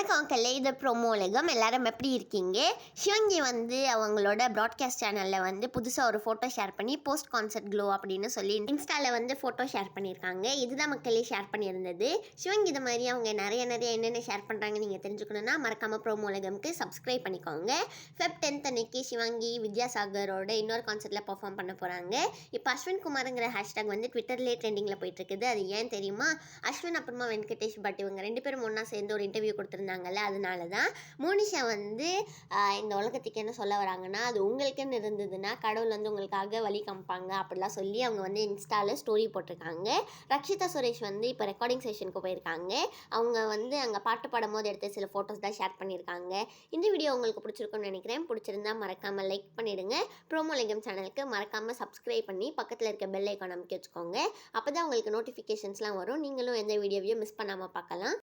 வணக்கம் கலை, இது ப்ரோமோ உலகம். எல்லாரும் எப்படி இருக்கீங்க? சிவங்கி அவங்களோட ப்ராட்காஸ்ட் சேனலில் புதுசாக ஒரு ஃபோட்டோ ஷேர் பண்ணி போஸ்ட் கான்சர்ட் க்ளோ அப்படின்னு சொல்லி இன்ஸ்டாவில் ஃபோட்டோ ஷேர் பண்ணியிருக்காங்க. இதுதான் மக்களே ஷேர் பண்ணியிருந்தது. சிவங்கி இது மாதிரி அவங்க நிறைய என்னென்ன ஷேர் பண்ணுறாங்க நீங்கள் தெரிஞ்சுக்கணுன்னா மறக்காமல் ப்ரோமோ உலகம்க்கு சப்ஸ்கிரைப் பண்ணிக்கோங்க. Feb 10th அன்னைக்கு சிவங்கி வித்யாசாகரோட இன்னொரு கான்சர்ட்டில் பர்ஃபார்ம் பண்ண போகிறாங்க. இப்போ அஸ்வின் குமாருங்கிற ஹேஷ்டாக் ட்விட்டர்லேயே ட்ரெண்டிங்கில் போயிட்டுருக்குது. அது ஏன் தெரியுமா? அஸ்வின் அப்புறமா வெங்கடேஷ் பட் இவங்க ரெண்டு பேரும் ஒன்றா சேர்ந்து ஒரு இன்டர்வியூ கொடுத்துருந்தாங்கல்ல, அதனால தான். மோனிஷா இந்த உலகத்துக்கு என்ன சொல்ல வராங்கன்னா, அது உங்களுக்குன்னு இருந்ததுன்னா கடவுள் உங்களுக்காக வழி காமிப்பாங்க அப்படிலாம் சொல்லி அவங்க இன்ஸ்டாவில் ஸ்டோரி போட்டிருக்காங்க. ரக்ஷிதா சுரேஷ் இப்போ ரெக்கார்டிங் செஷனுக்கு போயிருக்காங்க. அவங்க அங்கே பாட்டு பாடும் போது எடுத்த சில ஃபோட்டோஸ் தான் ஷேர் பண்ணியிருக்காங்க. இந்த வீடியோ உங்களுக்கு பிடிச்சிருக்குன்னு நினைக்கிறேன். பிடிச்சிருந்தா மறக்காமல் லைக் பண்ணிவிடுங்க. ப்ரோமோ லிங்கம் சேனலுக்கு மறக்காமல் சப்ஸ்கிரைப் பண்ணி பக்கத்தில் இருக்க பெல் ஐக்கான் அமைக்க வச்சுக்கோங்க. அப்போ தான் உங்களுக்கு நோட்டிஃபிகேஷன்ஸ்லாம் வரும். நீங்களும் எந்த வீடியோவையும் மிஸ் பண்ணாமல் பார்க்கலாம்.